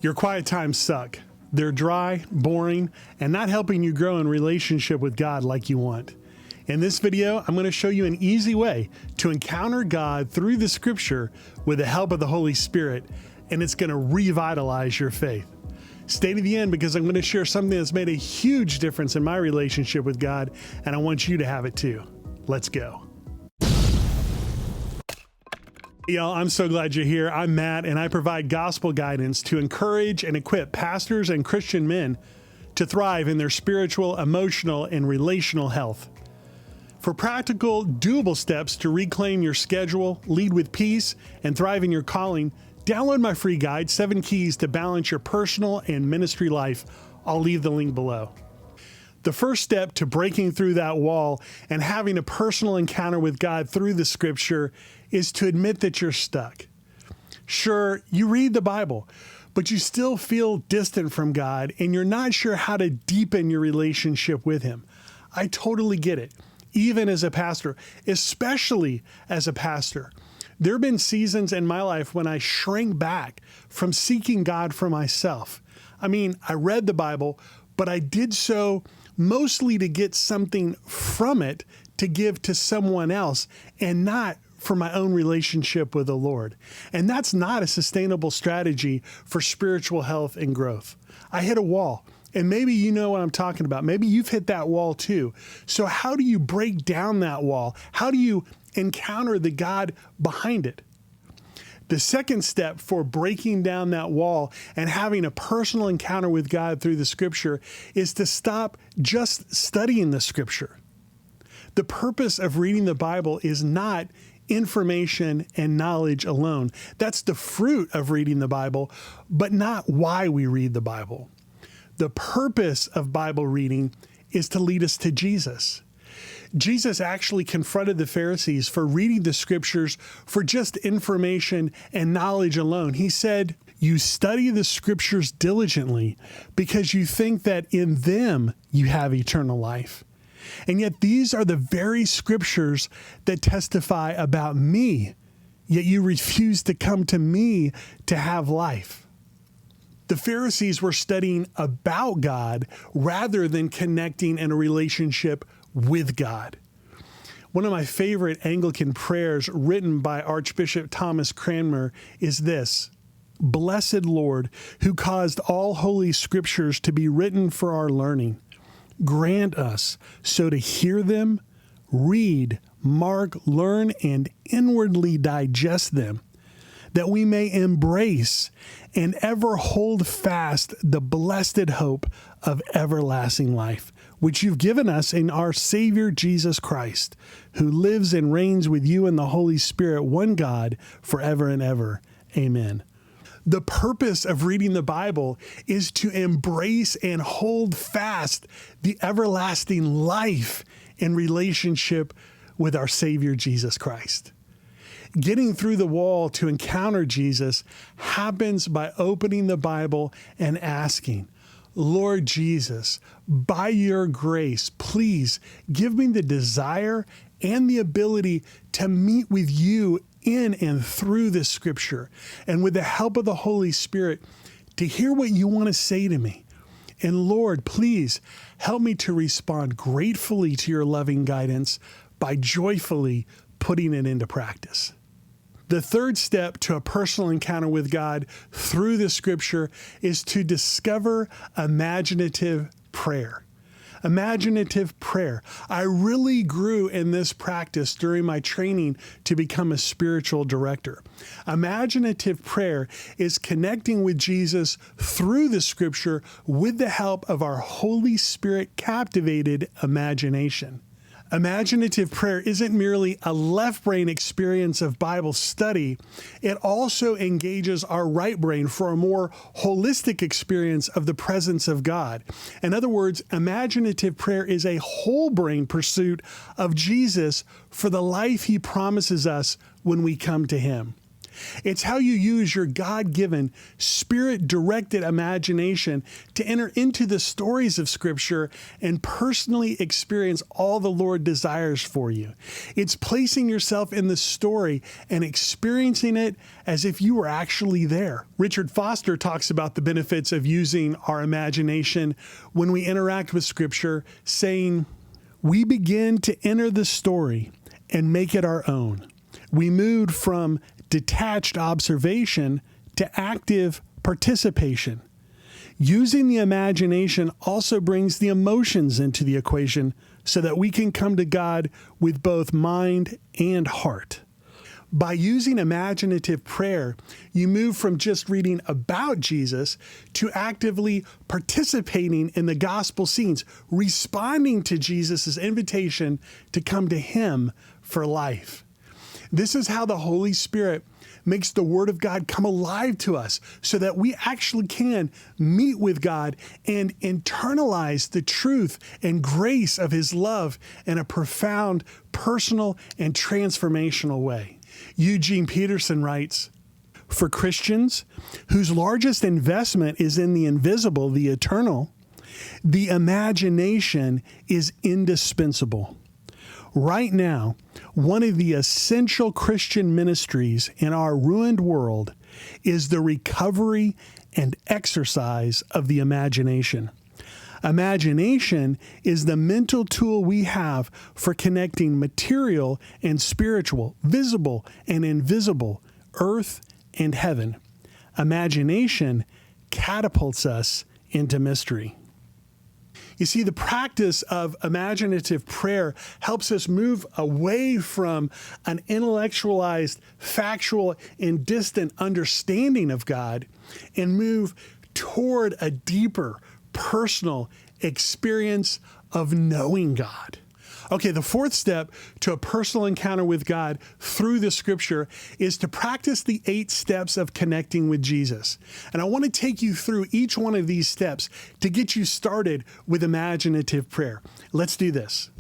Your quiet times suck. They're dry, boring, and not helping you grow in relationship with God like you want. In this video, I'm going to show you an easy way to encounter God through the scripture with the help of the Holy Spirit, and it's going to revitalize your faith. Stay to the end because I'm going to share something that's made a huge difference in my relationship with God, and I want you to have it too. Let's go. Y'all, I'm so glad you're here. I'm Matt, and I provide gospel guidance to encourage and equip pastors and Christian men to thrive in their spiritual, emotional, and relational health. For practical, doable steps to reclaim your schedule, lead with peace, and thrive in your calling, download my free guide, 7 Keys to Balance Your Personal and Ministry Life. I'll leave the link below. The first step to breaking through that wall and having a personal encounter with God through the scripture is to admit that you're stuck. Sure, you read the Bible, but you still feel distant from God and you're not sure how to deepen your relationship with Him. I totally get it, even as a pastor, especially as a pastor. There have been seasons in my life when I shrank back from seeking God for myself. I mean, I read the Bible, but I did so mostly to get something from it to give to someone else and not for my own relationship with the Lord. And that's not a sustainable strategy for spiritual health and growth. I hit a wall, and maybe you know what I'm talking about. Maybe you've hit that wall too. So how do you break down that wall? How do you encounter the God behind it? The second step for breaking down that wall and having a personal encounter with God through the scripture is to stop just studying the scripture. The purpose of reading the Bible is not information and knowledge alone. That's the fruit of reading the Bible, but not why we read the Bible. The purpose of Bible reading is to lead us to Jesus. Jesus actually confronted the Pharisees for reading the scriptures for just information and knowledge alone. He said, "You study the scriptures diligently because you think that in them you have eternal life. And yet these are the very scriptures that testify about me, yet you refuse to come to me to have life." The Pharisees were studying about God rather than connecting in a relationship with God. One of my favorite Anglican prayers written by Archbishop Thomas Cranmer is this: "Blessed Lord, who caused all holy scriptures to be written for our learning, grant us so to hear them, read, mark, learn, and inwardly digest them, that we may embrace and ever hold fast the blessed hope of everlasting life, which you've given us in our Savior Jesus Christ, who lives and reigns with you in the Holy Spirit, one God, forever and ever. Amen." The purpose of reading the Bible is to embrace and hold fast the everlasting life in relationship with our Savior Jesus Christ. Getting through the wall to encounter Jesus happens by opening the Bible and asking, "Lord Jesus, by your grace, please give me the desire and the ability to meet with you in and through this scripture, and with the help of the Holy Spirit, to hear what you want to say to me. And Lord, please help me to respond gratefully to your loving guidance by joyfully putting it into practice." The third step to a personal encounter with God through the scripture is to discover imaginative prayer. Imaginative prayer. I really grew in this practice during my training to become a spiritual director. Imaginative prayer is connecting with Jesus through the scripture with the help of our Holy Spirit captivated imagination. Imaginative prayer isn't merely a left brain experience of Bible study. It also engages our right brain for a more holistic experience of the presence of God. In other words, imaginative prayer is a whole brain pursuit of Jesus for the life He promises us when we come to Him. It's how you use your God-given, Spirit-directed imagination to enter into the stories of Scripture and personally experience all the Lord desires for you. It's placing yourself in the story and experiencing it as if you were actually there. Richard Foster talks about the benefits of using our imagination when we interact with Scripture, saying, "We begin to enter the story and make it our own. We moved from detached observation to active participation. Using the imagination also brings the emotions into the equation so that we can come to God with both mind and heart." By using imaginative prayer, you move from just reading about Jesus to actively participating in the gospel scenes, responding to Jesus' invitation to come to Him for life. This is how the Holy Spirit makes the Word of God come alive to us so that we actually can meet with God and internalize the truth and grace of His love in a profound, personal, and transformational way. Eugene Peterson writes, "For Christians whose largest investment is in the invisible, the eternal, the imagination is indispensable. Right now, one of the essential Christian ministries in our ruined world is the recovery and exercise of the imagination. Imagination is the mental tool we have for connecting material and spiritual, visible and invisible, earth and heaven. Imagination catapults us into mystery." You see, the practice of imaginative prayer helps us move away from an intellectualized, factual, and distant understanding of God and move toward a deeper, personal experience of knowing God. Okay, the fourth step to a personal encounter with God through the Scripture is to practice the 8 steps of connecting with Jesus. And I want to take you through each one of these steps to get you started with imaginative prayer. Let's do this.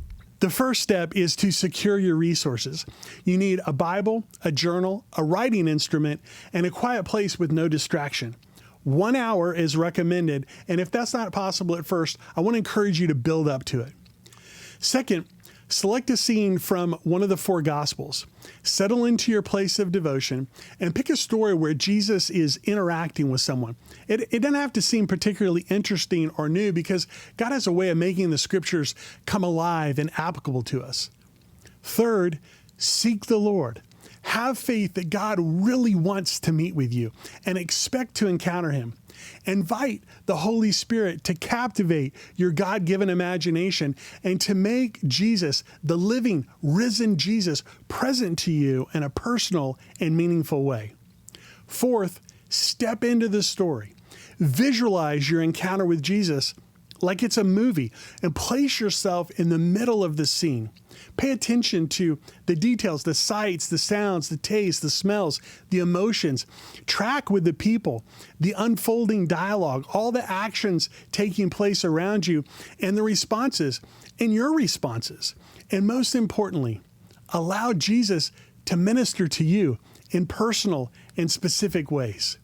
The first step is to secure your resources. You need a Bible, a journal, a writing instrument, and a quiet place with no distraction. 1 hour is recommended, and if that's not possible at first, I want to encourage you to build up to it. Second, select a scene from one of the 4 Gospels. Settle into your place of devotion and pick a story where Jesus is interacting with someone. It doesn't have to seem particularly interesting or new because God has a way of making the Scriptures come alive and applicable to us. Third, seek the Lord. Have faith that God really wants to meet with you and expect to encounter Him. Invite the Holy Spirit to captivate your God-given imagination and to make Jesus, the living, risen Jesus, present to you in a personal and meaningful way. Fourth, step into the story. Visualize your encounter with Jesus like it's a movie and place yourself in the middle of the scene. Pay attention to the details, the sights, the sounds, the tastes, the smells, the emotions. Track with the people, the unfolding dialogue, all the actions taking place around you, and the responses, and your responses. And most importantly, allow Jesus to minister to you in personal and specific ways.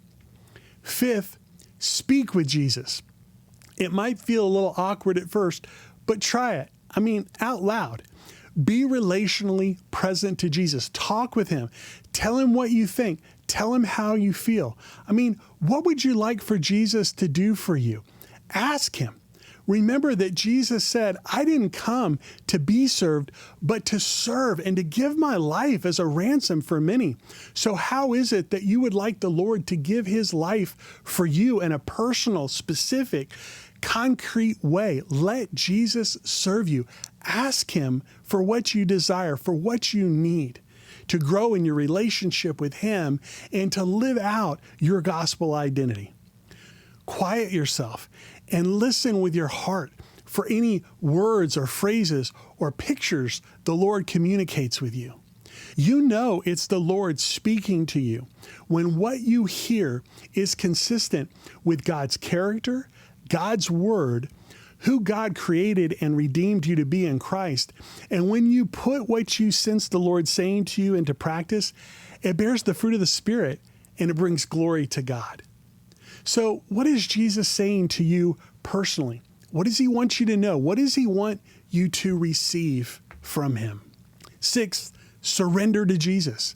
Fifth, speak with Jesus. It might feel a little awkward at first, but try it. Out loud. Be relationally present to Jesus. Talk with Him. Tell Him what you think. Tell Him how you feel. What would you like for Jesus to do for you? Ask Him. Remember that Jesus said, "I didn't come to be served, but to serve and to give my life as a ransom for many." So how is it that you would like the Lord to give His life for you in a personal, specific, concrete way? Let Jesus serve you. Ask Him for what you desire, for what you need to grow in your relationship with Him and to live out your gospel identity. Quiet yourself and listen with your heart for any words or phrases or pictures the Lord communicates with you. You know it's the Lord speaking to you when what you hear is consistent with God's character, God's word, who God created and redeemed you to be in Christ. And when you put what you sense the Lord saying to you into practice, It bears the fruit of the Spirit, and it brings glory to God. So what is Jesus saying to you personally? What does he want you to know? What does he want you to receive from him? Sixth, surrender to Jesus.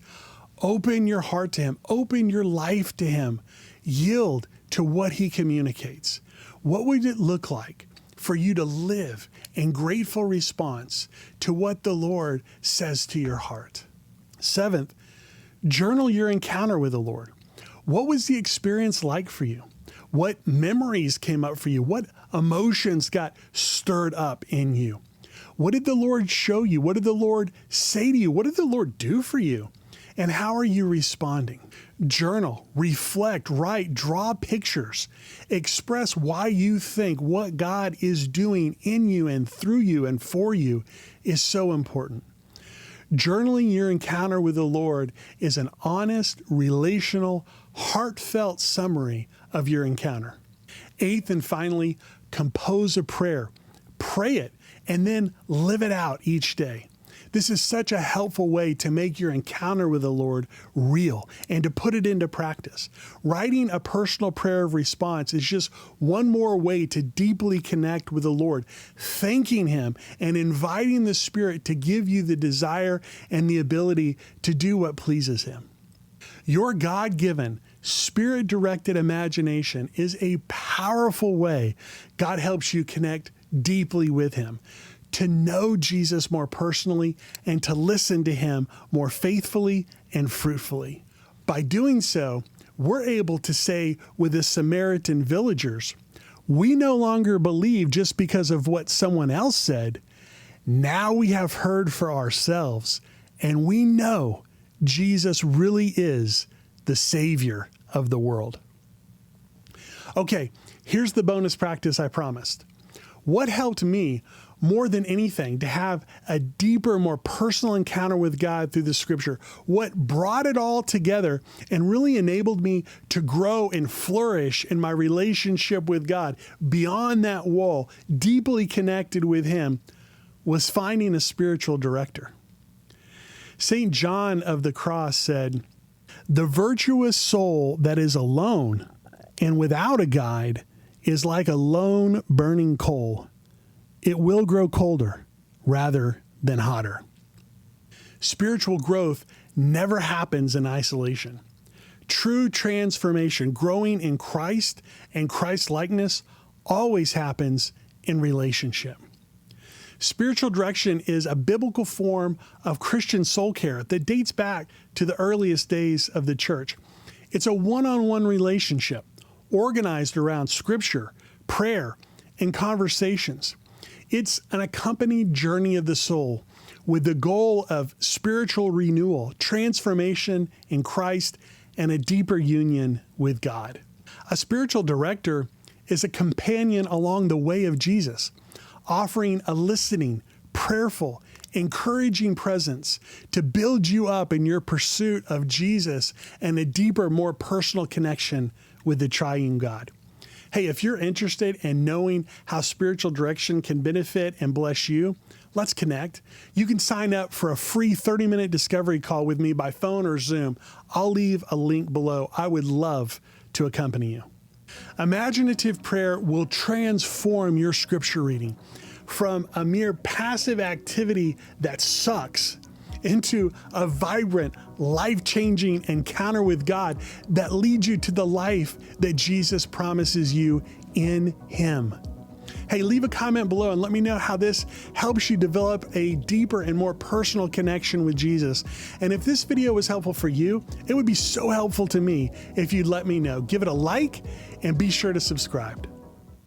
Open your heart to him. Open your life to him. Yield to what he communicates. What would it look like for you to live in grateful response to what the Lord says to your heart? Seventh, journal your encounter with the Lord. What was the experience like for you? What memories came up for you? What emotions got stirred up in you? What did the Lord show you? What did the Lord say to you? What did the Lord do for you? And how are you responding? Journal, reflect, write, draw pictures, express why you think what God is doing in you and through you and for you is so important. Journaling your encounter with the Lord is an honest, relational, heartfelt summary of your encounter. Eighth and finally, compose a prayer. Pray it and then live it out each day. This is such a helpful way to make your encounter with the Lord real and to put it into practice. Writing a personal prayer of response is just one more way to deeply connect with the Lord, thanking him and inviting the Spirit to give you the desire and the ability to do what pleases him. Your God-given, Spirit-directed imagination is a powerful way God helps you connect deeply with him, to know Jesus more personally, and to listen to him more faithfully and fruitfully. By doing so, we're able to say with the Samaritan villagers, we no longer believe just because of what someone else said. Now we have heard for ourselves, and we know Jesus really is the Savior of the world. Okay, here's the bonus practice I promised. What helped me more than anything to have a deeper, more personal encounter with God through the scripture? What brought it all together and really enabled me to grow and flourish in my relationship with God beyond that wall, deeply connected with him, was finding a spiritual director. St. John of the Cross said, "The virtuous soul that is alone and without a guide is like a lone burning coal. It will grow colder rather than hotter." Spiritual growth never happens in isolation. True transformation, growing in Christ and Christ-likeness, always happens in relationship. Spiritual direction is a biblical form of Christian soul care that dates back to the earliest days of the church. It's a one-on-one relationship organized around scripture, prayer, and conversations. It's an accompanied journey of the soul with the goal of spiritual renewal, transformation in Christ, and a deeper union with God. A spiritual director is a companion along the way of Jesus, offering a listening, prayerful, encouraging presence to build you up in your pursuit of Jesus and a deeper, more personal connection with the triune God. Hey, if you're interested in knowing how spiritual direction can benefit and bless you, let's connect. You can sign up for a free 30-minute discovery call with me by phone or Zoom. I'll leave a link below. I would love to accompany you. Imaginative prayer will transform your scripture reading from a mere passive activity that sucks into a vibrant, life-changing encounter with God that leads you to the life that Jesus promises you in him. Hey, leave a comment below and let me know how this helps you develop a deeper and more personal connection with Jesus. And if this video was helpful for you, it would be so helpful to me if you'd let me know. Give it a like and be sure to subscribe.